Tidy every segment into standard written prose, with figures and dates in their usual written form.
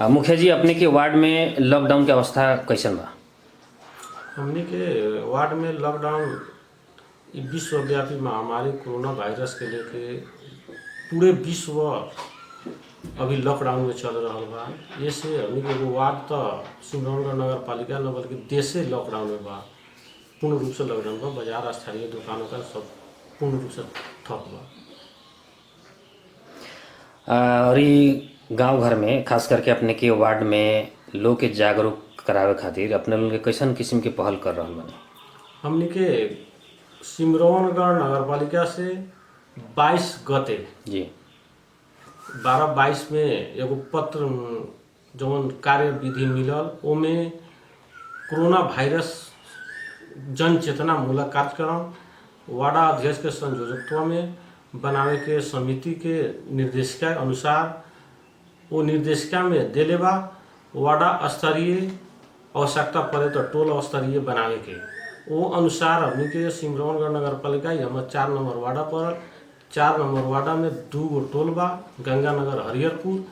मुखिया जी, अपने के वार्ड में लॉकडाउन की अवस्था कैसन बा? हमनी के वार्ड में लॉकडाउन विश्वव्यापी महामारी कोरोना वायरस के लेके पूरे विश्व अभी लॉकडाउन में चल रहा बा। ये से हमनी के एगो वार्ड तो सिमरौनगढ़ नगर पालिका न बल्कि देशे लॉकडाउन में बा। पूर्ण रूप से लॉकडाउन बा। बाजार स्थानीय दुकानों का सब पूर्ण रूप से ठप बा। और ये गांव घर में खास करके अपने के वार्ड में लोग के जागरूक करावे खातिर अपने लोग के कैसन किस्म के पहल कर रहल बानी? हमनी के सिमरौनगढ़ नगर पालिका से 22 गते जी 12-22 में एगो पत्र जौन कार्य विधि मिलल ओमे कोरोना वायरस जन चेतना मूलक कार्यक्रम वार्ड अध्यक्ष के संयोजकत्व में बनावे के समिति के निर्देशिका अनुसार वो निर्देशिका में देले बा वार्ड स्तरीय आवश्यकता पड़े तो टोल स्तरीय बनावे के। वो अनुसार हमनी के सिमरौनगढ़ नगर पालिका हमारे 4 नंबर वार्डा पड़ल। 4 नंबर वार्डा में 2 गो टोल बा, गंगानगर हरिहरपुर।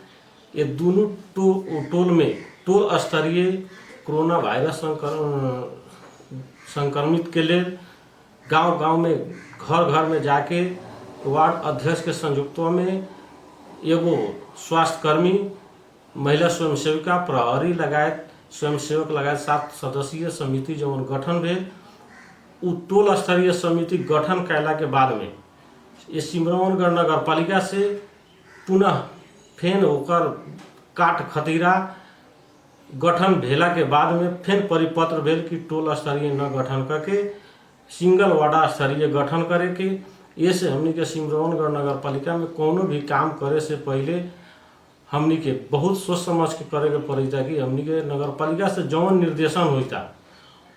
ये दोनों टोल में टोल स्तरीय कोरोना वायरस संक्रमित के लिए गांव-गांव में घर-घर में जाके वार्ड अध्यक्ष के संयुक्तवा में एगो स्वास्थ्यकर्मी, महिला स्वयंसेविका, प्रहरी लगायत स्वयंसेवक लगायत 7 सदस्यीय समिति जौन गठन भेल। उ टोल स्तरीय समिति गठन कैला के बाद में ये सिमरौनगढ़ नगर पालिका से पुनः फेन होकर काट खतीरा गठन भेला के बाद में फेन परिपत्र भेल कि टोल स्तरीय न गठन करके सिंगल वार्ड स्तरीय गठन करे के। ये से हमनी के सिमरौनगढ़ नगर पालिका में कोनो भी काम करे से पहले हमनी के बहुत सोच समझ के करे के पड़ता कि हमनी के नगर पालिका से जौन निर्देशन होता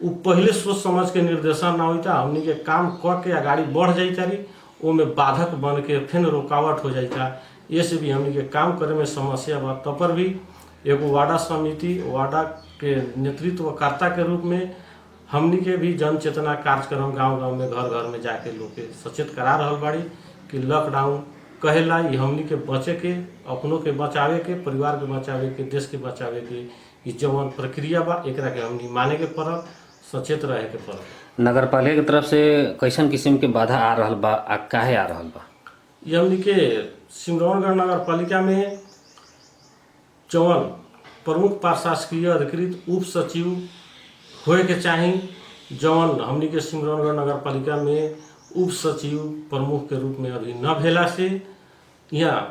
वो पहले सोच समझ के निर्देशन ना होता। हमनी के काम क के आगाड़ी बढ़ जाता रही ओमे बाधक बन के फिर रुकावट हो जाता। ये से भी हमनी के काम करे में समस्या बा। तब पर भी एगो वार्डा समिति वार्डा के नेतृत्वकर्ता के रूप में हमनी के भी जन चेतना कार्यक्रम गांव-गांव में घर-घर में जाके लोग के सचेत करा रहल बाड़ी कि लॉकडाउन कहेला ये हमनी के बचे के, अपनों के बचावे के, परिवार के बचावे के, देश के बचावे के ये जवन प्रक्रिया बा एकरा के हमनी माने के पड़ल, सचेत रहे के पड़ल। नगर पालिका की तरफ से कैसन किस्म के बाधा आ रहल बा आ काहे आ रहल बा? ये हमनी के सिमरौनगढ़ नगर पालिका में जवन प्रमुख प्रशासकीय अधिकृत उप सचिव होए के चाही, जवन हमनी के सिमरौनगढ़ नगर पालिका में उप सचिव प्रमुख के रूप में अभी न भेला से यहाँ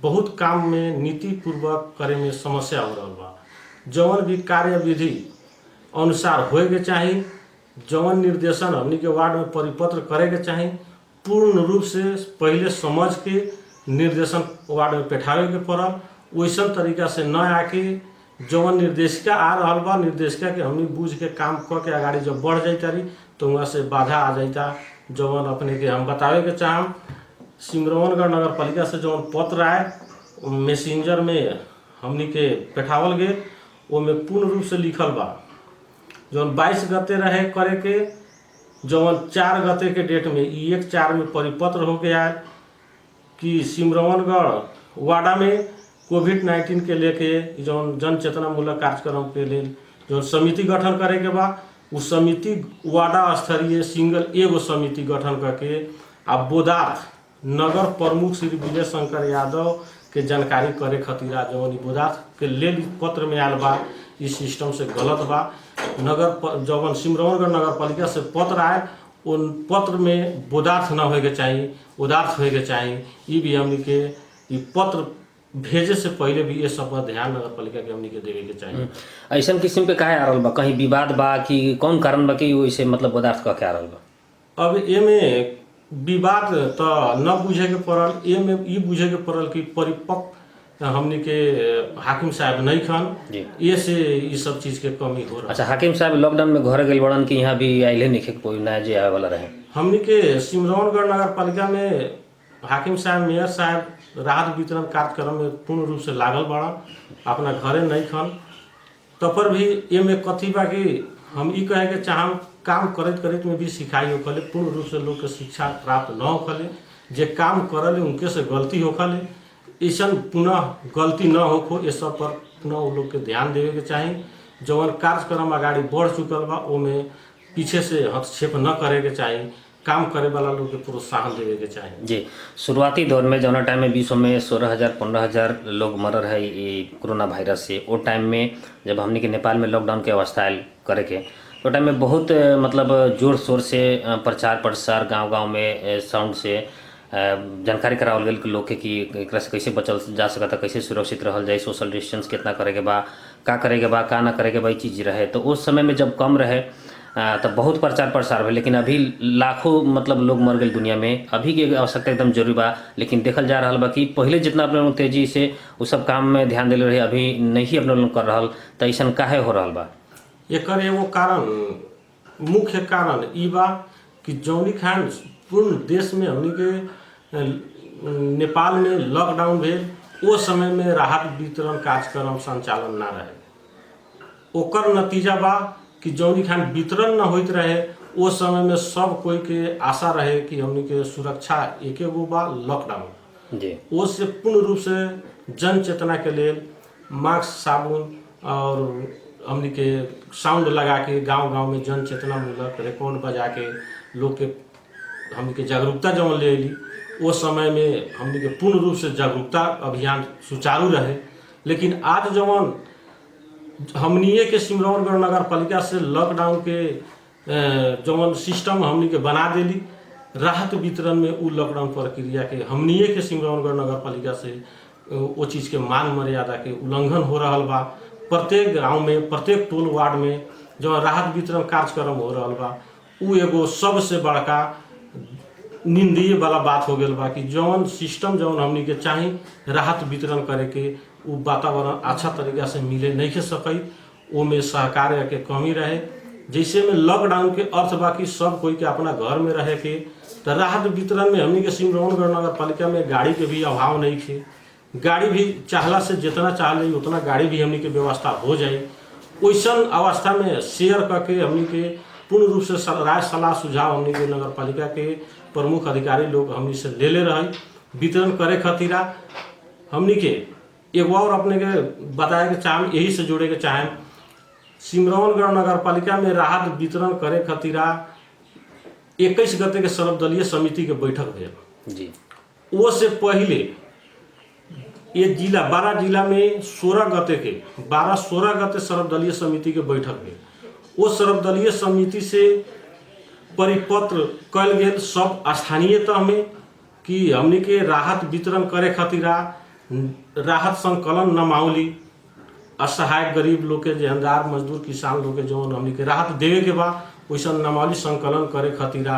बहुत काम में नीति पूर्वक करे में समस्या हो रहल बा। जवन भी कार्य विधि अनुसार होए के चाही, जवन निर्देशन हमनी के वार्ड में परिपत्र करे के चाही, पूर्ण रूप से पहले समझ के निर्देशन वार्ड में बैठावे के पड़ल। वैसन तरीका से न आके जवन निर्देशिका आ रहल बा निर्देशिका के हमनी बूझ के काम क के आगाड़ी जब बढ़ जाता रही तो वहाँ से बाधा आ जाता। जवन अपने के हम बतावे के चाहम सिमरौनगढ़ नगर पालिका से जवन पत्र आए मैसेंजर में हमनी के बैठावल गए ओमे पूर्ण रूप से लिखल बा जवन 22 गते रहे करे के, जवन 4 गते के डेट में 1/4 में परिपत्र हो गया है कि सिमरौनगढ़ वार्डा में कोविड-19 के लेके जौन जन चेतना मूलक कार्यक्रम के लिए जो समिति गठन करे के बा उस समिति वार्डा स्तरीय सिंगल एगो समिति गठन करके आ बोदार्थ नगर प्रमुख श्री विजय शंकर यादव के जानकारी करे खतीरा जौन बोदार्थ के ले पत्र में आयल बा इस सिस्टम से गलत बा। नगर जौन सिमरौनगढ़ नगर पालिका से पत्र आए उन पत्र में बोदार्थ न होए के चाहिए, उदार्थ होए के चाहिए। ये भी हमनी के ये पत्र भेजे से पहले भी ये सब पर ध्यान नगर पालिका के हमनी के देवे के चाहिए। ऐसन किस्म पे काहे आ रहल बा? कहीं विवाद बा कि कौन कारण बा कि वैसे मतलब पदार्थ कह के आ रहल बा? अब एमे विवाद तो न बुझे के पड़ल, एमे ई बुझे के पड़ल कि परिपक्व हमनी के हाकिम साहब नहीं खन, ये से ये सब चीज के कमी हो रहा। अच्छा, हाकिम साहब लॉकडाउन में घर गइल बड़न कि यहाँ भी आइले नहीं कोई नया जे आवे वाला रहे? हमनी के सिमरौनगढ़ नगर पालिका में हाकिम साहब, मेयर साहब राहत वितरण कार्यक्रम में पूर्ण रूप से लागल बड़ा, अपना घरे नहीं खन। तब पर भी एमे कथी बा कि हम ई कहे के चाहम काम करत करत में भी सिखाई होखले, पूर्ण रूप से लोग के शिक्षा प्राप्त न होखले, जे काम करले उनके से गलती होखले। ऐसा पुनः गलती न होखो, ये सब पर पुनः वो लोग के ध्यान देवे के चाही। जवन कार्यक्रम अगाड़ी बढ़ चुकल बा ओमे पीछे से हस्तक्षेप न करे के चाही, काम करे वाला लोग के प्रोत्साहन देवे के चाही। जी, शुरुआती दौर में जौना टाइम में विश्व में 16,000-15,000 लोग मरल है ये कोरोना वायरस से, वो टाइम में जब हमने के नेपाल में लॉकडाउन के अवस्था आयल करे के, तो टाइम में बहुत मतलब जोर शोर से प्रचार प्रसार गांव-गांव में साउंड से जानकारी करावल गेल कि लोग के कि एकरा से कैसे बचल जा सकता, कैसे सुरक्षित रहल जाए, सोशल डिस्टेंस कितना करे के बा, का करे के बा, का ना करे के बा, चीज़ रहे। तो उस समय में जब कम रहे तब बहुत प्रचार प्रसार हुए, लेकिन अभी लाखों मतलब लोग मर गए दुनिया में। अभी की आवश्यकता एकदम जरूरी बा, लेकिन देखल जा रहा बा कि पहले जितना अपने लोग तेजी से वो सब काम में ध्यान दिले रहे, अभी नहीं अपने लोग कर रहा। तो ऐसा काहे हो रहा बा? एकर एगो कारण, मुख्य कारण ई बा कि जौनी खान पूर्ण देश में हमनी के नेपाल में लॉकडाउन भेल, वो समय में राहत वितरण कार्यक्रम संचालन ना रहे। ओकर नतीजा बा कि जौनी खान वितरण न होइत रहे, वो समय में सब कोई के आशा रहे कि हमनी के सुरक्षा एके गो बा, लॉकडाउन जी। वो से पूर्ण रूप से जन चेतना के लिए मास्क, साबुन और हमनी के साउंड लगा के गांव-गांव में जन चेतना मूलक रिकॉर्ड बजा के लोग के हमनी के जागरूकता जौन ले ली, वो समय में हमनी के पूर्ण रूप से जागरूकता अभियान सुचारू रहे। लेकिन आज जौन हमनिए के सिमरौनगढ़ नगर पालिका से लॉकडाउन के जौन सिस्टम हमनी के बना देली, राहत वितरण में उ लॉकडाउन प्रक्रिया के हमनिए के सिमरौनगढ़ नगर पालिका से वो चीज़ के मान मर्यादा के उल्लंघन हो रहा बा। प्रत्येक गांव में, प्रत्येक टोल वार्ड में जो राहत वितरण कार्यक्रम हो रहा बा, उ एगो सबसे बड़का निंदनीय वाला बात हो गई बा कि जौन सिस्टम जौन हमनी के चाही राहत वितरण करे के, उ वातावरण अच्छा तरीका से मिले नहीं के सकई, वो में सहकार्य के कमी रहे। जैसे में लॉकडाउन के अर्थ बा कि सब कोई के अपना घर में रहे के, तो राहत वितरण में हमनी के सिमरौनगढ़ नगर पालिका में गाड़ी के भी अभाव नहीं थे। गाड़ी भी चाहला से जितना चाह ली उतना गाड़ी भी हमनी के व्यवस्था हो जाए। वैसन अवस्था में शेयर करके हमनी के पूर्ण रूप से राय सलाह सुझाव हमनी के नगर पालिका के प्रमुख अधिकारी लोग हमनी से ले रहे वितरण करे खातिर। हमनी के एगो और अपने के बताए के चाहें, यही से जोड़े के चाहें, सिमरौनगढ़ नगर पालिका में राहत वितरण करे खातिर 21 गते के सर्वदलीय समिति के बैठक भेल जी। वो से पहले ये जिला 12 जिला में 16 गते के 12-16 गते सर्वदलीय समिति के बैठक भेल। वो सर्वदलीय समिति से परिपत्र कल गेल सब स्थानीय तह में कि हमनी के राहत वितरण करे खातिर राहत संकलन नमावली, असहाय गरीब लोग के, जेहनदार मजदूर किसान लोग के जौन हमनी के राहत देवे के बा, वैसा नमावली संकलन करे खातिर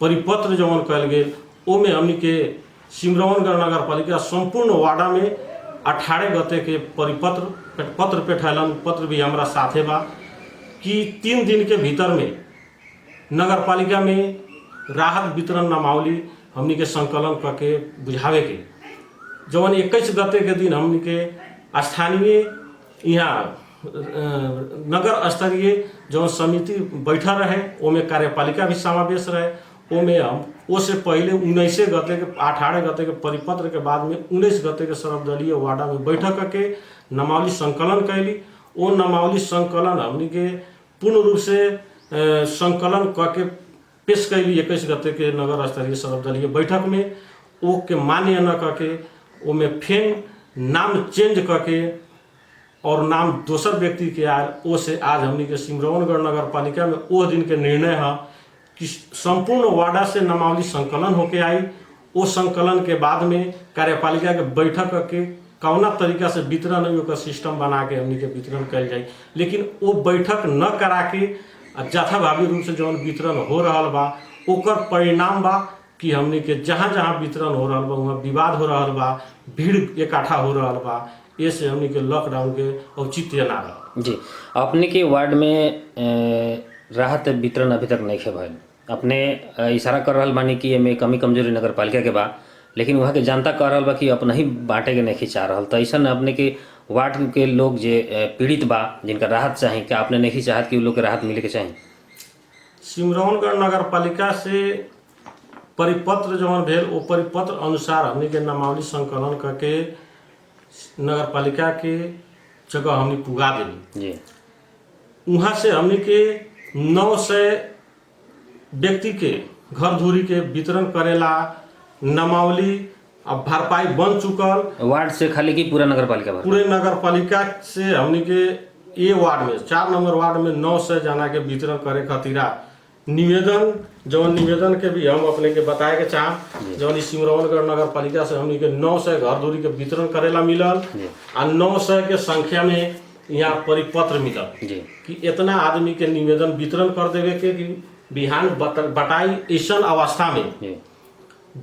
परिपत्र जौन कल गेल, ओमे हमनी के सिमरौनगढ़ नगर पालिका संपूर्ण वार्डा में 18 गते के पत्र पेठैलन। पत्र भी हमारा साथे बा कि 3 दिन के भीतर में नगर पालिका में राहत वितरण नामावली हमनी के संकलन करके बुझावे के, जवन 21 गते के दिन हमनी के स्थानीय यहाँ नगर स्तरीय जो समिति बैठा रहे, ओमे कार्यपालिका भी समावेश रहे। ओमे हम ओसे पहले 19 गते के 18 गते के परिपत्र के बाद में 19 गते के सर्वदलीय वार्डा में बैठक करके नामावली संकलन कैली। वो नामावली संकलन हमनी के पूर्ण रूप से संकलन करके पेश कैली 21 गते के नगर स्तरीय सर्वदलीय बैठक में। ओ के मान्य न करके ओमे फेन नाम चेंज करके और नाम दोसर व्यक्ति के आयल। ओ से आज हमनी के सिमरौनगढ़ नगर पालिका में वो दिन के निर्णय है कि संपूर्ण वार्डा से नामावली संकलन होके आई। वो संकलन के बाद में कार्यपालिका के बैठक करके कौना तरीका से वितरण का सिस्टम बना के हमनी के वितरण कल जाए। लेकिन वो बैठक न करा के जथाभावी रूप से जौन वितरण हो रहा बा, ओकर परिणाम बा कि हमनी के जहाँ जहाँ वितरण हो रहा बा वहाँ विवाद हो रहा बा, भीड़ इकट्ठा हो रहा बा। ये से हमनी के लॉकडाउन के औचित्य ना रहा। जी, अपने के वार्ड में राहत वितरण अभी तक नहीं है भइल। अपने इशारा कर रहा बानी कि एमे कमी कमजोरी नगर पालिका के बा, लेकिन वहाँ के जनता कह रहा बा कि अपना ही बांटे के नहीं चाह रहा। तो ऐसा अपने के वार्ड के लोग जे पीड़ित बा, जिनका राहत चाहे, क्या आपने नहीं चाहत कि उन लोग के राहत मिले के चाहे? सिमरौनगढ़ नगर पालिका से परिपत्र जौन भेल, वो परिपत्र अनुसार हमनी के नामावली संकलन करके नगर पालिका के जगह हमने पुगा देली। जी वहाँ से हमने के 900 व्यक्ति के घर धूरी के वितरण करेला नामावली अब भरपाई बन चुकल। वार्ड से खाली की पूरा नगर पालिका भर? पूरे नगर पालिका से हमने के ये वार्ड में 4 नंबर वार्ड में 900 जना के वितरण करे खातिरा निवेदन जौन निवेदन के भी हम अपने के बताए के चाह जौन सिमरौनगढ़ नगर पालिका से हमने के 900 घर धूरी के वितरण करेला मिलल आ 900 के संख्या में यहाँ परिपत्र मिलल कि इतना आदमी के निवेदन वितरण कर देवे के कि बिहान बटाई ऐसा अवस्था में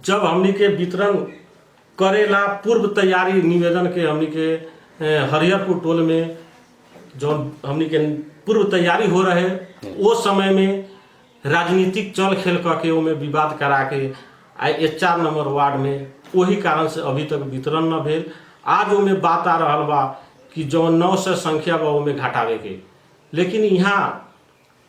जब हमने के वितरण करेला पूर्व तैयारी निवेदन के हमने के हरिहरपुर टोल में जो हमने के पूर्व तैयारी हो रहे वो समय में राजनीतिक चल खेल करके वो में विवाद करा के आ 4 नंबर वार्ड में वही कारण से अभी तक वितरण न भेल। आज वो में बात आ रहा बा कि जो 900 संख्या बा वो में घटावे के, लेकिन यहाँ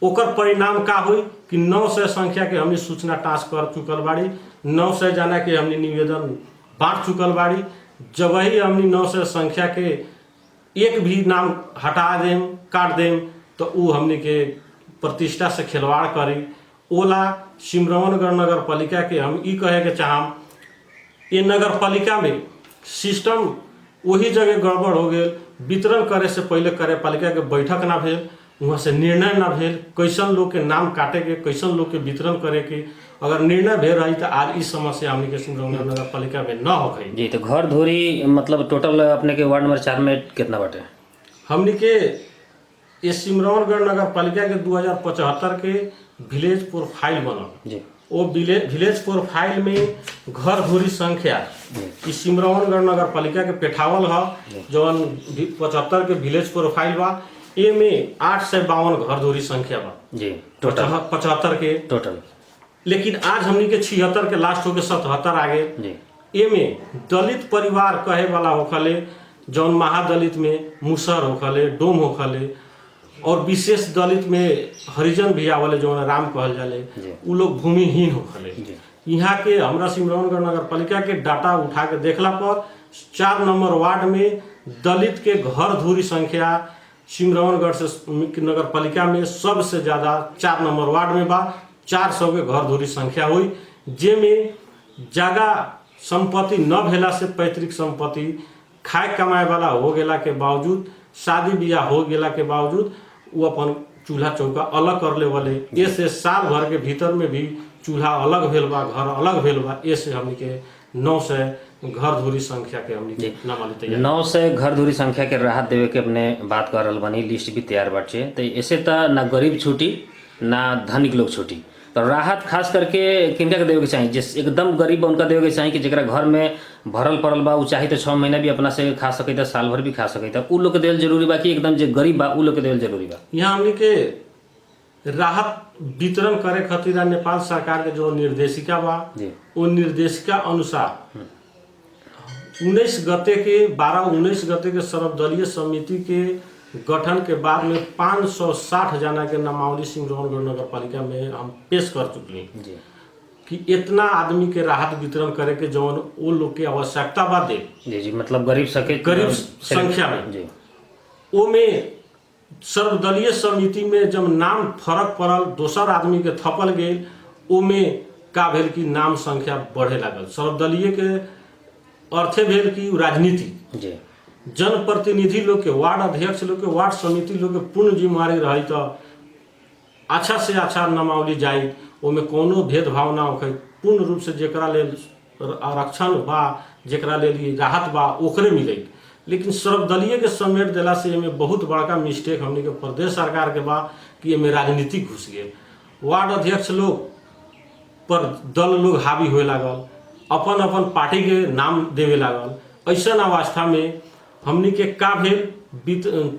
ओकर परिणाम का हुई कि 900 संख्या के हमने सूचना टास्क कर चुकल बाड़ी, 900 जना के हमने निवेदन बांट चुकल बाड़ी। जब ही हमने 900 संख्या के एक भी नाम हटा देम काट देम तो वो हमने के प्रतिष्ठा से खिलवाड़ करी। ओला सिमरौनगढ़ नगर पालिका के हम ई कहे के चाहम ये नगर पालिका में सिस्टम वही जगह गड़बड़ हो गए, वितरण करे से पहले करे पालिका के बैठक ना भेल, वहाँ से निर्णय ना भेल कैसन लोग के नाम काटे के कैसन लोग के वितरण करे के। अगर निर्णय भेल रही तो आज इस समस्या हमने के सिमरौनगढ़ नगर पालिका में न हो गई। जी तो घर धोरी मतलब टोटल अपने के वार्ड नंबर 4 में कितना बाटे? हमने के ये सिमरौनगढ़ नगर पालिका के 2075 के विलेज प्रोफाइल बनल जी। वो विलेज प्रोफाइल में घर धोरी संख्या कि सिमरौनगढ़ नगर पालिका के पेठावल है जौन 75 के विलेज प्रोफाइल बा ए में 852 घर धोरी संख्या बा जी टोटल 75 के टोटल। लेकिन आज हमनी के 76 के लास्ट होके 77 आ गए जी। ए में दलित परिवार कहे वाला होखले जौन महादलित में मुसर होखले डोम होखले और विशेष दलित में हरिजन भी आवले जो राम कहल जाले उ लोग भूमिहीन होखले। यहाँ के हमरा सिमरौनगढ़ नगर पालिका के डाटा उठा के देखला पर 4 नंबर वार्ड में दलित के घर धूरी संख्या सिमरौनगढ़ से नगर पालिका में सबसे ज़्यादा 4 नंबर वार्ड में बा। 400 के घर धूरी संख्या हुई जेमें जगह संपत्ति न भेला से पैतृक संपत्ति खाए कमाए वाला हो गेला के बावजूद शादी ब्याह हो गेला के बावजूद वो अपन चूल्हा चौका अलग कर ले वाले ऐसे साल भर के भीतर में भी चूल्हा अलग भेल बा घर अलग भेल बा। ऐसे हमनी के 900 घर धूरी संख्या के हमनी के नामावली तैयार 900 घर धूरी संख्या के राहत देवे के अपने बात कर रहल बनी, लिस्ट भी तैयार बाटे। तो ऐसे तो ना गरीब छूटी ना धनिक लोग छूटी, तो राहत खास करके किनका के देवे के चाहिए? जिस एकदम गरीब उनका देवे के चाहिए कि जरा घर में भरल पड़ल बा उ चाहे तो 6 महीना भी अपना से खा सकता, साल भर भी खा सकता, उ लोग के देल जरूरी बा कि एकदम जो गरीब बा उ लोग के देल जरूरी बा? यहाँ हमनी के राहत वितरण करे खातिर नेपाल सरकार के जो निर्देशिका बा वो निर्देशिका अनुसार 19 गते के 12-19 गते के सर्वदलीय समिति के गठन के बाद में 560 जना के नामावली सिमरौनगढ़ नगर पालिका में हम पेश कर चुके हैं कि इतना आदमी के राहत वितरण करे के जौन वो लोग के आवश्यकता बा दे जी मतलब गरीब संख्या में जी। वो में सर्वदलीय समिति में जब नाम फर्क पड़ल दोसर आदमी के थपल गए वो में का भेल कि नाम संख्या बढ़े लागल। सर्वदलीय के अर्थे भेल कि राजनीति जी जनप्रतिनिधि लोग के वार्ड अध्यक्ष लोग के वार्ड समिति लोग के पूर्ण जिम्मेवारी रही तो अच्छा से अच्छा नामावली जाए ओमे कोनो भेदभाव ना होखे, पूर्ण रूप से जेकरा ले आरक्षण बा जेकरा ले राहत बा ओकरे मिले। लेकिन सर्वदलीय के समेट दिला से एमे बहुत बड़का मिस्टेक हमने के प्रदेश सरकार के बा कि एमे राजनीति घुस गए। वार्ड अध्यक्ष लोग पर दल लोग हावी होए लागल, अपन अपन पार्टी के नाम देवे लागल। ऐसा अवस्था में हमनी के का भेल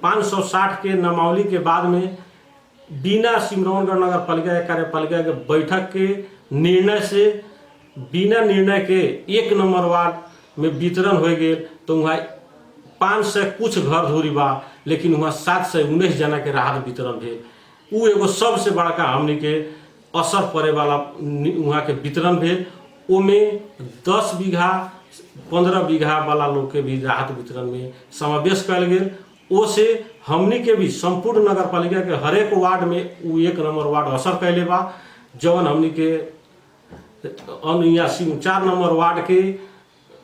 560 के नामावली के बाद में बिना सिमरौनगढ़ नगर पालिका या कार्यपालिका के बैठक के निर्णय से बिना निर्णय के 1 नंबर वार्ड में वितरण हो गए तो वहाँ 500 कुछ घर धूरी बा लेकिन वहाँ 719 जना के राहत वितरण भेल। उ एगो सबसे बड़का हमनी के असर पड़े वाला वहाँ के वितरण भेल। ओमे 10 बीघा 15 बीघा वाला लोग के भी राहत वितरण में समावेश कल गेल। ओ से हमनी के भी संपूर्ण नगर पालिका के हरेक वार्ड में उ 1 नंबर वार्ड असर कैले बा। जवन हमनी के 4 नंबर वार्ड के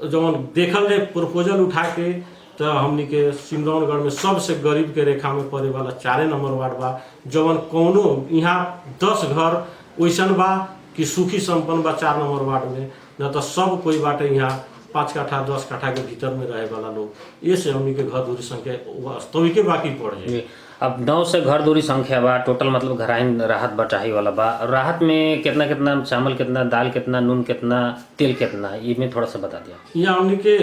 जवन देखल जाए प्रपोजल उठा के, तो हमनी के सिमरौनगढ़ में सबसे गरीब के रेखा में पड़े वाला 4 नंबर वार्ड बा। जवन कौनो यहाँ 10 घर वैसन बा कि सुखी संपन्न बा 4 नंबर वार्ड में, न तो सब कोई बाटे यहाँ 5 कट्ठा 10 कट्ठा के भीतर में रहे वाला लोग। ये से हमनी के घर दूरी संख्या वास्तविक बाकी पड़ जाए। अब 9 से घर दूरी संख्या बा टोटल, मतलब घराइन राहत बटाही वाला बा। राहत में कितना कितना चावल, कितना दाल, कितना नून, कितना तेल, कितना ये में थोड़ा सा बता दिया। यहाँ हमनी के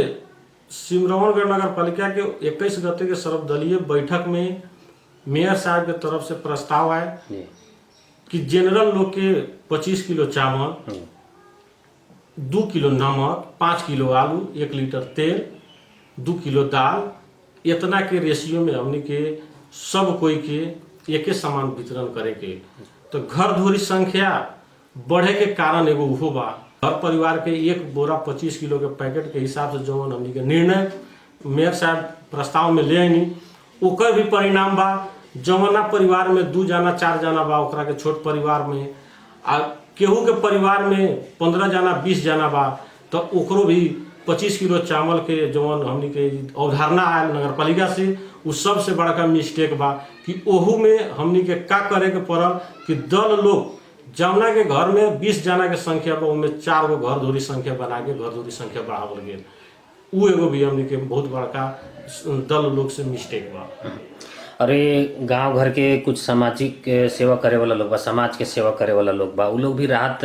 सिमरौनगढ़ नगर पालिका के 21 गते के सर्वदलीय बैठक में मेयर साहब के तरफ से प्रस्ताव आए कि जनरल लोग के 25 किलो चावल, 2 किलो नमक, 5 किलो आलू, 1 लीटर तेल, 2 किलो दाल, इतना के रेशियो में हमनी के सब कोई के एक समान वितरण करे के। तो घर धोरी संख्या बढ़े के कारण एगो उहो बा। हर परिवार के 1 बोरा 25 किलो के पैकेट के हिसाब से जवन हमनी के निर्णय मेयर साहब प्रस्ताव में ले आनी, ओकर भी परिणाम बा। जवना परिवार में 2 जना 4 जना बा, ओकरा के छोट परिवार में, आ केहू के परिवार में 15 जना 20 जना बा, तो ओकरो भी 25 किलो चावल के जवन हमनी के अवधारणा आयल नगर पालिका से, उ सबसे बड़का मिस्टेक बा कि ओहू में हमनी के का करे के पड़ल कि दल लोग जवना के घर में 20 जना के संख्या बा, उनमें 4 गो घर धोरी संख्या बना के घर धोरी संख्या बढ़ावल गेल। उ एगो भी हमनी के बहुत बड़का दल लोग से मिस्टेक बा। अरे गांव घर के कुछ सामाजिक सेवा करे वाला लोग बा, समाज के सेवा करे वाला लोग बा, उ लोग भी राहत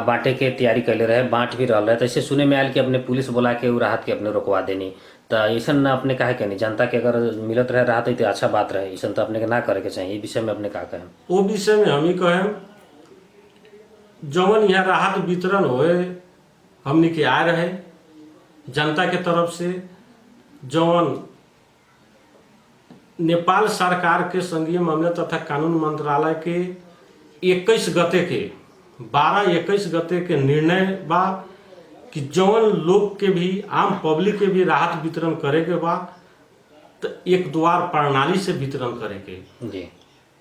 बांटे के तैयारी कैले रहे, बांट भी रहा है। तो ऐसे सुने में आयल कि अपने पुलिस बुला के वो राहत के अपने रोकवा देनी, तो ऐसा ना अपने काहे कहनी, जनता के अगर मिलत रहे राहत तो अच्छा बात रहे, ऐसा तो अपने के ना करे के चाहिए। ये विषय में अपने का कहें? वो विषय में हम ही कहें जवन यहाँ राहत वितरण होए हमनी के आए रहे जनता के तरफ से, जवन नेपाल सरकार के संघीय मामले तथा कानून मंत्रालय के 21 गते के 12-21 गते के निर्णय बा कि जवन लोग के भी आम पब्लिक के भी राहत वितरण करे के बा, तो एक द्वार प्रणाली से वितरण करे के जी।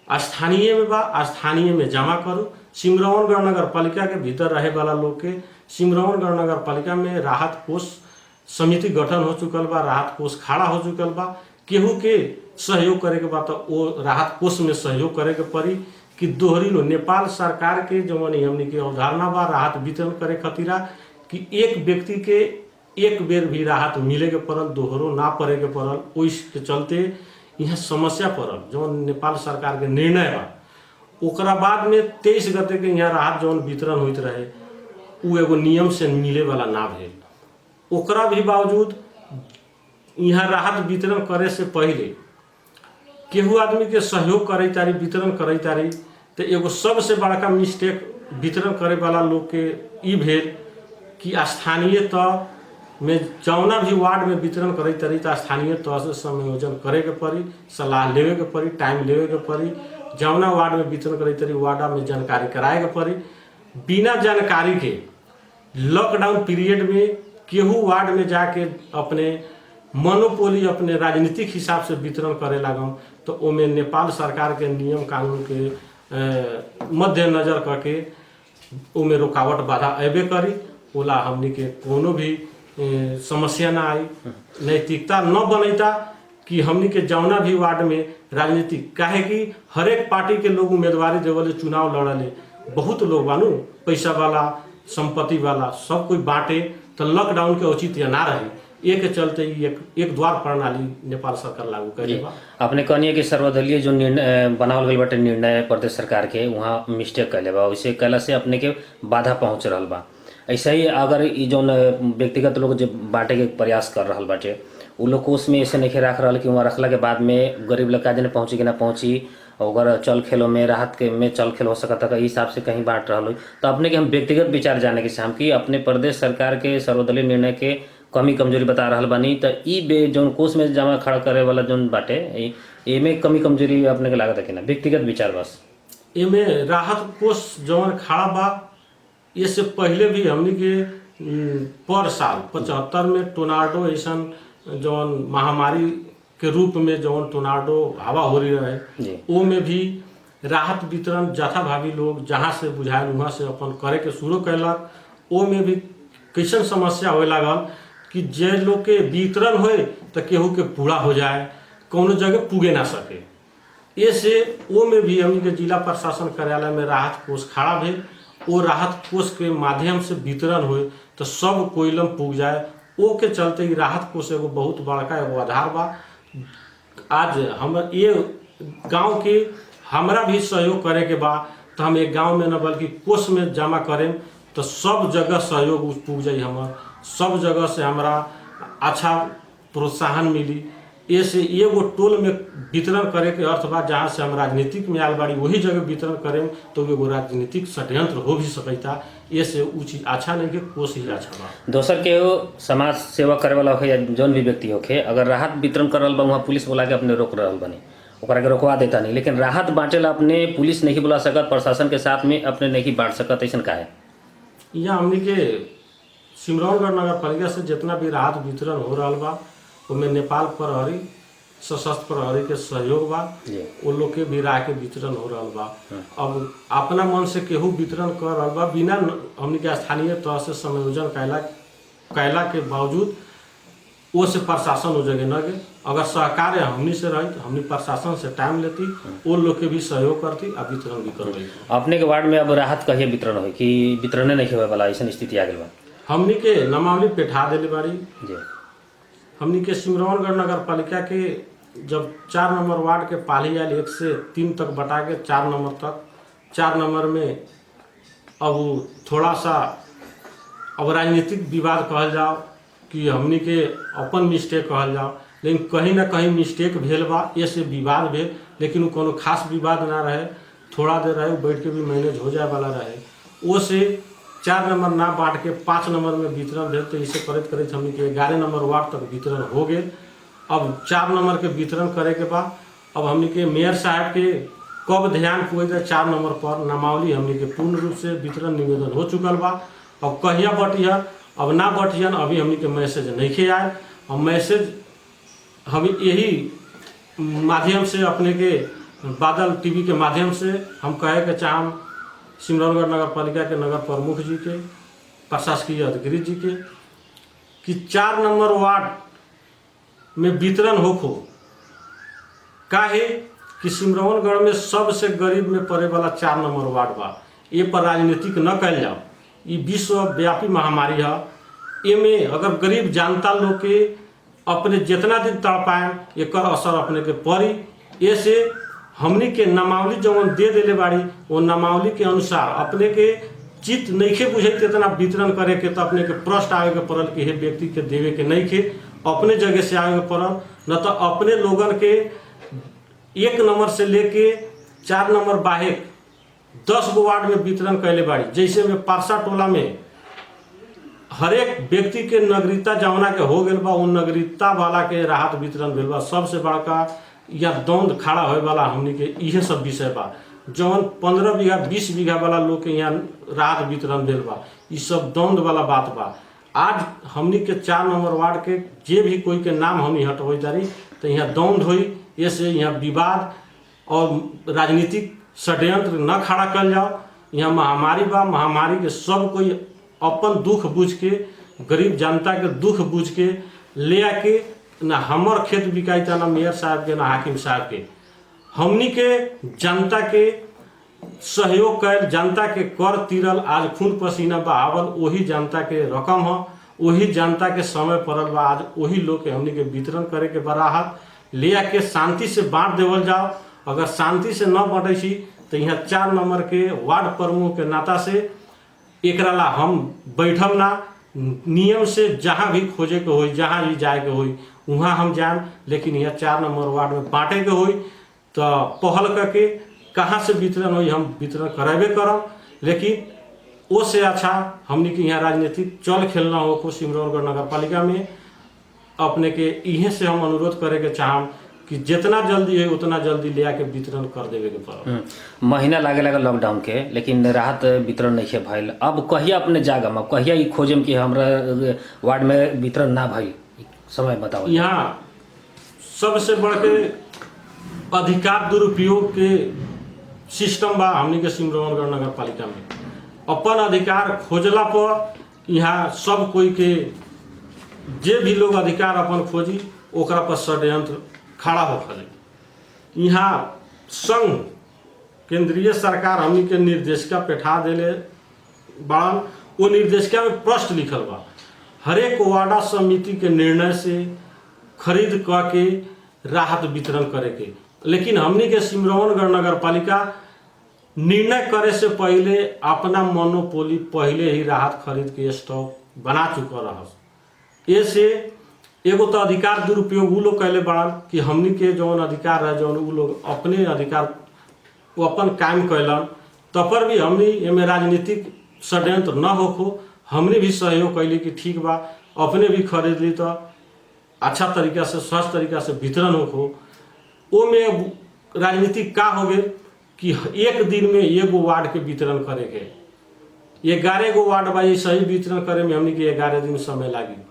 स्थानीय में बा, स्थानीय में जमा करो। सिमरौनगढ़ नगर पालिका के भीतर रहे वाला लोग के सिमरौनगढ़ नगर पालिका में राहत कोष समिति गठन हो चुकल बा, राहत कोष खड़ा हो चुकल बा। केहू के सहयोग करे के बा तो वो राहत कोष में सहयोग करे के पड़ी कि दोहरी लो नेपाल सरकार के जवन हमनी के अवधारणा बा राहत वितरण करे खातिरा कि एक व्यक्ति के एक बेर भी राहत मिले के पड़ल, दोहरो ना पड़े के पड़ल। उसके चलते यहाँ समस्या पड़ल, जवन नेपाल सरकार के निर्णय बा। ओकरा बाद में 23 गते के यहाँ राहत जवन वितरण होइत रहे उ एगो नियम से मिले वाला ना भेल। ओकरा भी बावजूद यहाँ राहत वितरण करे से पहले केहू आदमी के सहयोग करे तारी, वितरण करे तारी, तो एगो सबसे बड़का मिस्टेक वितरण करे वाला लोग के ई भेल कि स्थानीय तह में जौना भी वार्ड में वितरण करे तारी तो स्थानीय तह से समायोजन करे के पड़ी, सलाह लेवे के पड़ी, टाइम लेवे के पड़ी। जौना वार्ड में वितरण करे तारी वार्ड में जानकारी कराए के पड़ी। बिना जानकारी के लॉकडाउन पीरियड में केहू वार्ड में जाके अपने मोनोपोली अपने राजनीतिक हिसाब से वितरण करे लागम तो ओमे नेपाल सरकार के नियम कानून के मद्देनजर करके ओमे रुकावट बाधा अबे करी। ओला हमनी के कोनो भी समस्या ना आई, नैतिकता न बनैता कि हमनी के जौना भी वार्ड में राजनीतिक, काहे कि हर एक पार्टी के लोग उम्मीदवारी देवले चुनाव लड़ले, बहुत लोग बानू पैसा वाला संपत्ति वाला सब कोई बांटे, तो लॉकडाउन के औचित्य ना रही। एक चलते एक द्वार प्रणाली नेपाल सरकार लागू करे बा। आपने कहनी है कि सर्वदलीय जो निर्णय बनावल गई बाटे निर्णय प्रदेश सरकार के वहाँ मिस्टेक कैले बा, वैसे कैला से अपने के बाधा पहुँच रहा बा। ऐसा ही अगर ये जो व्यक्तिगत लोग जो बांटे के प्रयास कर रहा बाटे उ लोग को उसमें ऐसे नहीं रख रहा कि वहाँ रखला के बाद में गरीब लोग का जने पहुँची कि ना पहुँची, अगर चल खेलों में राहत के में चल खेल हो सकता है हिसाब से कहीं बांट रहा हो। तो अपने के हम व्यक्तिगत विचार जाने के हम कि अपने प्रदेश सरकार के सर्वदलीय निर्णय के कमी कमजोरी बता रहा बानी, तो ई जो कोष में जमा खड़ा करे वाला जो बाटे एमे कमी कमजोरी अपने के लागत है कि ना? व्यक्तिगत विचार बस। एमे राहत कोष जवन खड़ा बा, ये से पहले भी हमनी के पर साल 75 में टोर्नाडो ऐसन जौन महामारी के रूप में जौन टोर्नाडो हवा हो रही रहे वो में भी राहत वितरण जथाभावी लोग जहाँ से बुझायल वहाँ से अपन करे के शुरू कैलक। वो में भी कैसन समस्या होए लागल कि जे लोग के वितरण होए तो केहू के पूरा हो जाए, कौनो जगह पुगे ना सके। ये से वो में भी हमनी के जिला प्रशासन कार्यालय में राहत कोष खड़ा भेल। वो राहत कोष के माध्यम से वितरण होए तो सब कोइलम पुग जाए। वो के चलते ही राहत कोष एगो बहुत बड़का एगो आधार बा। आज हम ये गांव के हमरा भी सहयोग करे के बा तो हम एक गांव में न बल्कि कोष में जमा करें तो सब जगह सहयोग पुग जाई। हमार सब जगह से हमरा अच्छा प्रोत्साहन मिली। ये से एगो टोल में वितरण करे के अर्थ बा जहाँ से हम राजनीतिक में आयल बाड़ी वही जगह वितरण करें तो एगो राजनीतिक षड्यंत्र हो भी सकता। ये से उ चीज अच्छा नहीं के कोष ही अच्छा बा। दोसर के समाज सेवा करे वाला होखे या जौन भी व्यक्ति होखे अगर राहत वितरण कर रहल बा वहाँ पुलिस बोला के अपने रोक रहल बनी ओकरा के रोकवा देता नहीं, लेकिन राहत बांटेला अपने पुलिस नहीं बुला सकत, प्रशासन के साथ में अपने नहीं बांट सकत, ऐसा का है? यहाँ हमनी के सिमरौनगढ़ नगर पालिका से जितना भी राहत वितरण हो रहा बा उनमें नेपाल प्रहरी सशस्त्र प्रहरी के सहयोग बा। वो लोग के भी राह के वितरण हो रहा बा। अब अपना मन से केहू वितरण कर रहा बा बिना हमनी के स्थानीय तौर से समायोजन कैला के बावजूद वो से प्रशासन हो जगह न गए। अगर सहकार्य हमनी से रही तो हमनी प्रशासन से टाइम लेती, वो लोग के भी सहयोग करती और वितरण भी करवाई। अपने के वार्ड में अब राहत कहिए वितरण हो कि वितरण नहीं होवे वाला ऐसा स्थिति आ गई बा? हमनी के नामावली पेठा दिले बाड़ी जी। हमनी के सिमरौनगढ़ नगर पालिका के जब 4 नंबर वार्ड के पाली आयल 1 से 3 तक बटा के 4 नंबर तक, 4 नंबर में अब थोड़ा सा अब राजनीतिक विवाद कहल जाओ कि हमनी के अपन मिस्टेक कहल जाओ, लेकिन कहीं ना कहीं मिस्टेक भेल बा। ये से विवाद भेल लेकिन वो कोनो खास विवाद ना रहे, थोड़ा देर रहे बैठ के भी मैनेज हो जाए वाला रहे। वो से 4 नंबर ना बांट के 5 नंबर में वितरण भेल तो इसे करते करते हमनी के 11 नंबर वार्ड तक वितरण हो गए। अब 4 नंबर के वितरण करे के बाद अब हमनी के मेयर साहब के कब ध्यान पुगे जाए 4 नंबर पर नामावली हमनी के पूर्ण रूप से वितरण निवेदन हो चुकल बा। अब कहिया बटिहन अब ना बटिहन अभी हमनी के मैसेज नहीं खे आए। और मैसेज हम यही माध्यम से अपने के बादल टीवी के माध्यम से हम कहे के चाहम सिमरौनगढ़ नगर पालिका के नगर प्रमुख जी के, प्रशासकीय अधिकारी जी के कि 4 नंबर वार्ड में वितरण होखो। काहे कि सिमरौनगढ़ में सबसे गरीब में पड़े वाला 4 नंबर वार्ड बा। ये पर राजनीतिक न कैल जाओ, ये विश्वव्यापी महामारी है। एमे अगर गरीब जनता लोग के अपने जितना दिन तड़पाए एकर असर अपने के पड़ी। ऐसे हमनी के नामावली जवन दे देले बाड़ी वो नामावली के अनुसार अपने के चित्त नहीं खे बुझे इतना वितरण करे के तो अपने के प्रश्न आगे के पड़ल कि हे व्यक्ति के देवे के नहीं खे, अपने जगह से आगे के पड़ल। न तो अपने लोगन के 1 नंबर से लेके 4 नंबर बाहे 10 गो वार्ड में वितरण कैले बाड़ी। जैसे में पारसा टोला में हर एक व्यक्ति के नागरिकता जौना के हो गए बा उन नागरिकता वाला के राहत वितरण भेल बा। सबसे बड़का या द्वंद खड़ा होए वाला हमनी के इहे सब विषय बा। जौन 15 बीघा 20 बीघा वाला लोग के यहाँ राहत वितरण भेल बा, ये सब द्वंद वाला बात बा। आज हमनी के 4 नंबर वार्ड के जे भी कोई के नाम हमनी हटवे जारी तो यहाँ द्वंद हुई। ऐसे यहाँ विवाद और राजनीतिक षड्यंत्र न खड़ा कर जाओ। यहाँ महामारी बा, महामारी के सब कोई अपन दुख बुझ के गरीब जनता के दुख बुझ के ले आके ना हमर खेत बिकाईता ना मेयर साहब के ना हाकिम साहब के, हमनी के जनता के सहयोग कर जनता के कर तीरल आज खून पसीना बहावल वही जनता के रकम है, वही जनता के समय पड़ल बा। आज वही लोग के हमनी के वितरण करे के बराहत ले आके शांति से बांट देवल जाओ। अगर शांति से न बांटे तो यहाँ 4 नंबर के वार्ड प्रमुख के नाता से एकरा ला हम बैठब ना, नियम से जहाँ भी खोजे के होई जहाँ भी जाए के होई वहाँ हम जाएं। लेकिन यह 4 नंबर वार्ड में बांटे के होई तो पहल करके कहाँ से वितरण होई हम वितरण कराबे करब। लेकिन वो से अच्छा हमनी के यहाँ राजनीतिक चल खेलना हो को सिमरौनगढ़ नगर पालिका में अपने के इहे से हम अनुरोध करे के चाहम कि जितना जल्दी है उतना जल्दी ले आके वितरण कर देवे के पड़ल। महीना लागे लगा लॉकडाउन के, लेकिन राहत वितरण नहीं है भइल। अब कहिया अपने जागम, अब कहिया ई खोजम कि हमरा वार्ड में वितरण ना भइल, समय बताओ। यहाँ सबसे बढ़ के अधिकार दुरुपयोग के सिस्टम बा हमनी के सिमरौनगढ़ नगर पालिका में। अपन अधिकार खोजला पर यहाँ सब कोई के जे भी लोग अधिकार अपन खोजी ओकरा पर षड्यंत्र खड़ा होखले। यहाँ संघ केंद्रीय सरकार हमनी के निर्देशिका बैठा देले बाड़न। वो निर्देशिका में प्रश्न लिखल बा, हरेक वार्डा समिति के निर्णय से खरीद क के राहत वितरण करे के। लेकिन हमनी के सिमरौनगढ़ नगर पालिका निर्णय करे से पहले अपना मोनोपोली पहले ही राहत खरीद के स्टॉक बना चुका रहा। ऐसे एगो तो अधिकार दुरुपयोग वो लोग कहले बड़ा कि हमनी के जौन अधिकार है जौन वो लोग अपने अधिकार वो अपन कायम कैलन, तब पर भी हमनी एमे राजनीतिक षड्यंत्र न होखो हमने भी सहयोग कैली कि ठीक बा अपने भी खरीद ली तो अच्छा तरीका से स्वस्थ तरीका से वितरण होखो। वो में राजनीतिक का हो गए कि एक दिन में एगो वार्ड के वितरण करे के, 11 गो वार्ड बा सही वितरण करे में हमनी के 11 दिन समय लागी।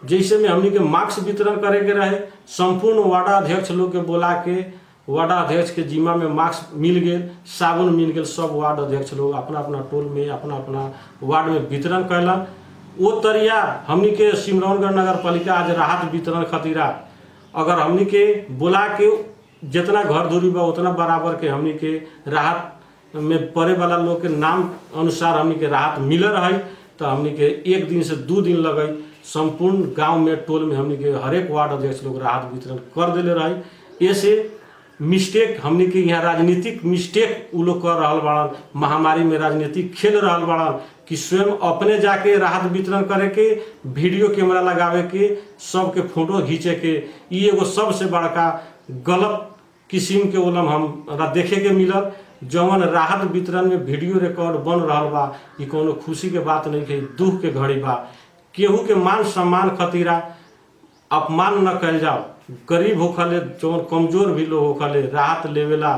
जैसे में हमनी के मास्क वितरण करे के रहे, संपूर्ण वार्डाध्यक्ष लोग के बोला के वार्डाध्यक्ष के जिम्मा में मास्क मिल गए, साबुन मिल गए, सब वार्ड अध्यक्ष लोग अपना अपना टोल में अपना अपना वार्ड में वितरण कैलन। वो तरिया हमनी के सिमरौनगढ़ नगर पालिका आज राहत वितरण खतीरा अगर हमनी के बोला के जितना घर दूरी बा उतना बराबर के हमनी के राहत में पड़े वाला लोग के नाम अनुसार हमनी के राहत मिल रही, तो हमनी के 1 दिन से 2 दिन लगे संपूर्ण गांव में टोल में हमनी के हरेक वार्ड अध्यक्ष लोग राहत वितरण कर देले रही। ऐसे मिस्टेक हमनी के यहाँ राजनीतिक मिस्टेक वो लोग कर रहा बाड़न, महामारी में राजनीतिक खेल रहा बाड़न कि स्वयं अपने जाके राहत वितरण करे के, वीडियो कैमरा लगावे के, सबके फोटो खींचे के। ये एगो सबसे बड़का गलत किस्म के उलम हमरा देखे के मिलल। जवन राहत वितरण में वीडियो रिकॉर्ड बन रहा बा, ये कोनो खुशी के बात नहीं है, दुख के घड़ी बा। केहू के मान सम्मान खतीरा अपमान न कल जाओ। गरीब होखले जवन कमजोर भी लोग होखले राहत लेवेला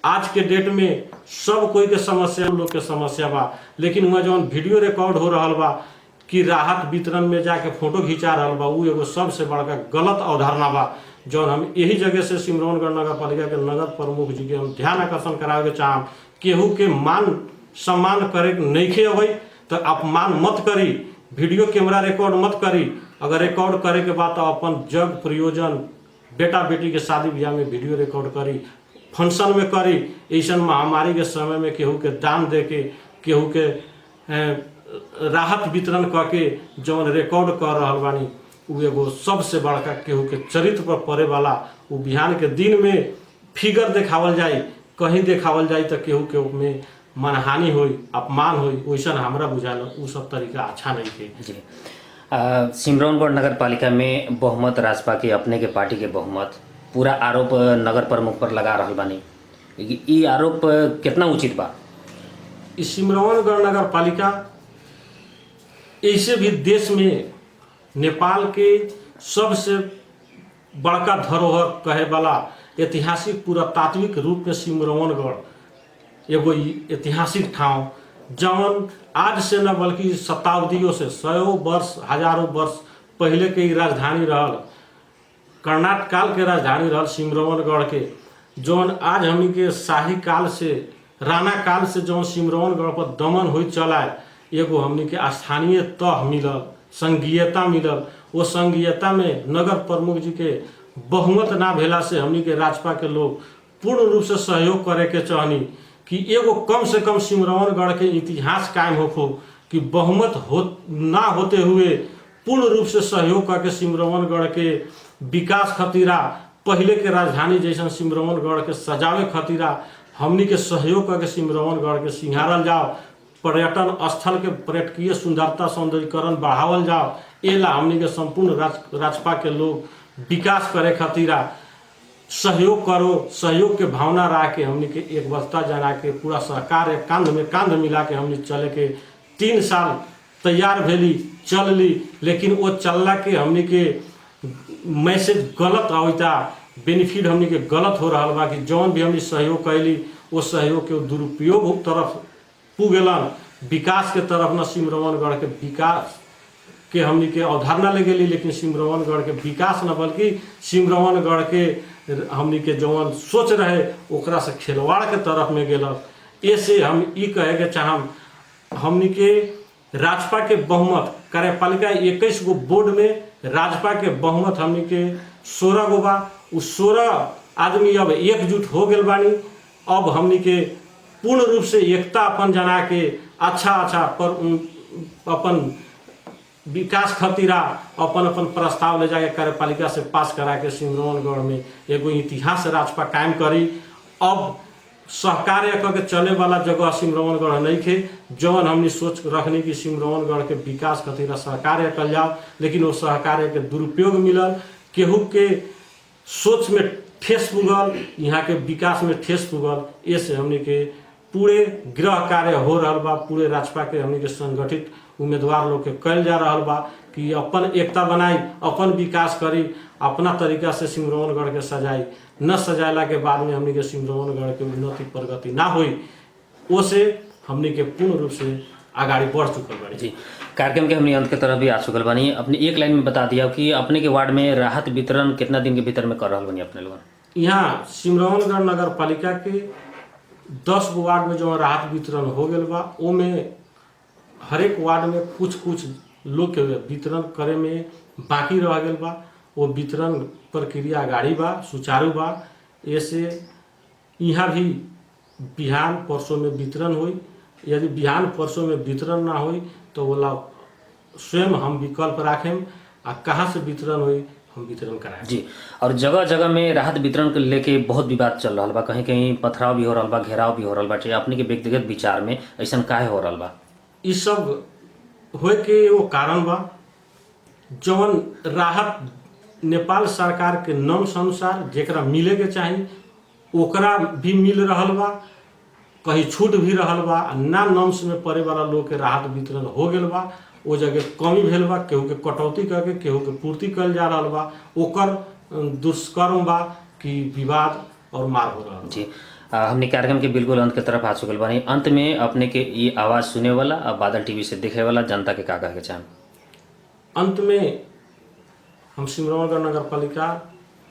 आज के डेट में सब कोई के समस्या लोग के समस्या बा, लेकिन वहाँ जवन वीडियो रिकॉर्ड हो रहा बा कि राहत वितरण में जाके फोटो खिंचा रहा बा, वो एगो सबसे बड़का गलत अवधारणा बा। जौन हम यही जगह से सिमरौनगढ़ नगर पालिका के नगर प्रमुख जी के हम ध्यान आकर्षण करावे के चाहम, केहू के मान सम्मान करे नहीं अबै तो अपमान मत करी, वीडियो कैमरा रिकॉर्ड मत करी। अगर रिकॉर्ड करे के बाद तो अपन जग प्रयोजन बेटा बेटी के शादी ब्याह में वीडियो रिकॉर्ड करी, फंक्शन में करी। ऐसा महामारी के समय में केहू के दान दे के केहू के राहत वितरण करके जौन रिकॉर्ड कर रहा बानी वो एगो सबसे बड़का केहू के चरित्र पर पड़े वाला वो बिहान के दिन में फिगर देखावल जाए, कहीं देखावल जाए तो केहू के में मनहानि होई, अपमान होई, वैसा हमरा बुझाल वो सब तरीका अच्छा नहीं थे। जी सिमरौनगढ़ नगर पालिका में बहुमत राजपा के अपने के पार्टी के बहुमत पूरा आरोप नगर प्रमुख पर लगा रहा बानी, ये आरोप कितना उचित बा? सिमरौनगढ़ नगर पालिका ऐसे भी देश में नेपाल के सबसे बड़का धरोहर कहे वाला ऐतिहासिक पुरातात्विक रूप में सिमरौनगढ़ एगो ऐतिहासिक ठाव जवन आज से न बल्कि शताब्दियों से 100 वर्ष हजारों वर्ष पहले के ही राजधानी रहल, कर्नाटक काल के राजधानी रहल सिमरौनगढ़ के। जौन आज हमनी के शाही काल से राणा काल से जौन सिमरौनगढ़ पर दमन हो चला एगो हमनी के स्थानीय तह मिलल, संघीयता मिलल। वो संघीयता में नगर प्रमुख जी के बहुमत ना भेला से हमनी के राजपा के लोग पूर्ण रूप से सहयोग करे के चाहनी कि एगो कम से कम सिमरौनगढ़ के इतिहास कायम होखो कि बहुमत ना होते हुए पूर्ण रूप से सहयोग करके सिमरौनगढ़ के विकास खतीरा पहले के राजधानी जैसा सिमरौनगढ़ के सजावे खतीरा हमनी के सहयोग करके सिमरौनगढ़ के सिंगारल जाओ, पर्यटन स्थल के पर्यटकीय सुंदरता सौंदर्यीकरण बढ़ावल जाओ। एला हमनी के संपूर्ण राजपा के लोग विकास करे खतीरा सहयोग करो, सहयोग के भावना रह के हमनी के एक बस्ता जना के पूरा सरकार एक कांध में कांध मिला के हमनी चले के 3 साल तैयार भेली चल ली। लेकिन वो चलला के हमनी के मैसेज गलत आवता बेनिफिट हमनी के गलत हो रहा बा कि जौन भी हमनी सहयोग कैली वो सहयोग के दुरुपयोग तरफ पुगेलन, विकास के तरफ न सिमरौनगढ़ के विकास के हमनी के अवधारणा ले गेली, लेकिन सिमरौनगढ़ के विकास न बल्कि सिमरौनगढ़ के हमनी के जौन सोच रहे ओकरा से खिलवाड़ के तरफ में गेलक। ऐसे हम ई कहे के चाहम हमनी के राजपा के बहुमत कार्यपालिका 21 गो बोर्ड में राजपा के बहुमत हमनी के 16 गो बा। उ 16 आदमी अब एकजुट हो गेल बानी। अब हमनी के पूर्ण रूप से एकता अपन जना के अच्छा पर अपन विकास खतीरा अपन अपन प्रस्ताव ले जाके कार्यपालिका से पास करा के सिमरौनगढ़ में एगो इतिहास राजपा कायम करी। अब सहकार्य करके चले वाला जगह सिमरौनगढ़ नहीं थे। जौन हमने सोच रखने की सिमरौनगढ़ के विकास खतीरा सहकार्य कर जाओ, लेकिन वो सहकार्य के दुरुपयोग मिलल, केहू के सोच में ठेस पुगल, यहाँ के विकास में ठेस पुगल। ऐसे हमने के पूरे गृह कार्य हो रहा बा, पूरे राजपा के हमने के संगठित उम्मीदवार लोग के कल जा रहा बा कि अपन एकता बनाई, अपन विकास करी, अपना तरीका से सिमरौनगढ़ के सजाई। न सजाला के बाद में हमने के सिमरौनगढ़ के उन्नति प्रगति ना हुई, ओसे हमने के पूर्ण रूप से आगाड़ी बढ़ चुकल बानी। जी, कार्यक्रम के हमने अंत के तरफ भी आ चुकल बानी। अपने एक लाइन में बता दिया कि अपने के वार्ड में राहत वितरण कितना दिन के भीतर में कर रहा बनी अपने लोग? यहाँ सिमरौनगढ़ नगर पालिका के 10 गो वार्ड में जो राहत वितरण हो गल बा, ओमे हर एक वार्ड में कुछ लोग के वितरण करे में बाकी रह गल बा। वो वितरण प्रक्रिया गाड़ी बा, सुचारू बा। ऐसे यहाँ भी बिहान परसों में वितरण हुई। यदि बिहान परसों में वितरण ना हुई तो बोला स्वयं हम विकल्प राखें आ कहाँ से वितरण हुई हम वितरण कराएं। जी, और जगह जगह में राहत वितरण के लेके बहुत विवाद चल रहा बा, कहीं कहीं पथराव भी हो रहा बा, घेराव भी हो रहा बा। अपने के व्यक्तिगत विचार में ऐसा काहे हो रहा बा? ये सब होए के वो कारण बा जौन राहत नेपाल सरकार के नॉर्म्स अनुसार जेकरा मिले के चाही ओकरा भी मिल रहा बा, कहीं छूट भी रहा बा। ना नॉर्म्स में पड़े वाला लोग के राहत वितरण हो गल बा, वो जगह कमी भेल बा, केहू के कटौती करके केहू के पूर्ति कल जा रहा बा। ओकर दुष्कर्म बा कि विवाद और मार हो रहा। जी, हमने कार्यक्रम के बिल्कुल अंत के तरफ आ चुकल बानी। अंत में अपने के ये आवाज़ सुने वाला और बादल टीवी से देखे वाला जनता के का कहे के चाहें? अंत में हम सिमरौनगढ़ नगर पालिका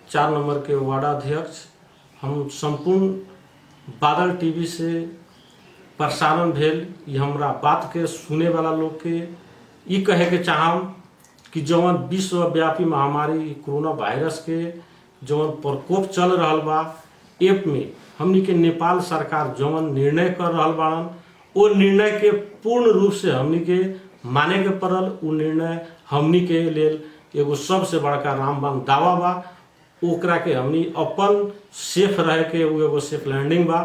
4 नंबर के वार्डाध्यक्ष हम संपूर्ण बादल टीवी से प्रसारण भेल ये हमरा बात के सुने वाला लोग के ये कहे के चाहम कि जौन विश्वव्यापी महामारी कोरोना वायरस के जौन प्रकोप चल रहा बा, एप में हमनी के नेपाल सरकार जौन निर्णय कर रहा बाड़न वो निर्णय के पूर्ण रूप से हमनी के माने के पड़ल। वो निर्णय हमनी के लेल एगो सबसे बड़का रामबाण दावा बा। ओकरा के हमनी अपन सेफ रहे के वो एगो सेफ लैंडिंग बा।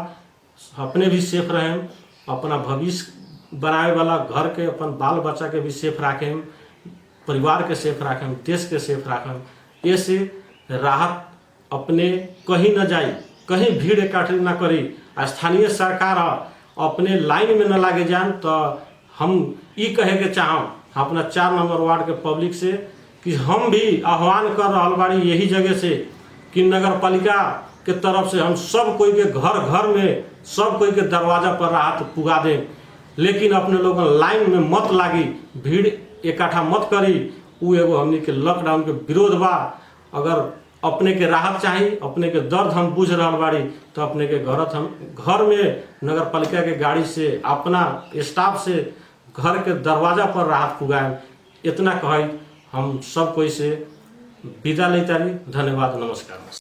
अपने भी सेफ रहें, अपना भविष्य बनाए वाला घर के अपन बाल बच्चा के भी सेफ रखें, परिवार के सेफ रखें, देश के सेफ रखें। ऐसे राहत अपने कहीं न जाई, कहीं भीड़ इकट्ठी न करी, स्थानीय सरकार अपने लाइन में न लागे जान। तो हम ये कहे के चाहम अपना 4 नंबर वार्ड के पब्लिक से कि हम भी आह्वान कर रहा बाड़ी यही जगह से कि नगर पालिका के तरफ से हम सब कोई के घर घर में सब कोई के दरवाजा पर राहत पुगा दें, लेकिन अपने लोग लाइन में मत लागी, भीड़ इकट्ठा मत करी। वो एगो हमनी के लॉकडाउन के विरोध बा। अगर अपने के राहत चाहिए, अपने के दर्द हम बुझ रहा बाड़ी तो अपने के घर में नगर पालिका के गाड़ी से अपना स्टाफ से घर के दरवाजा पर राहत पुगाएं। इतना कहे हम सब कोई से विदा लेता रही। धन्यवाद, नमस्कार।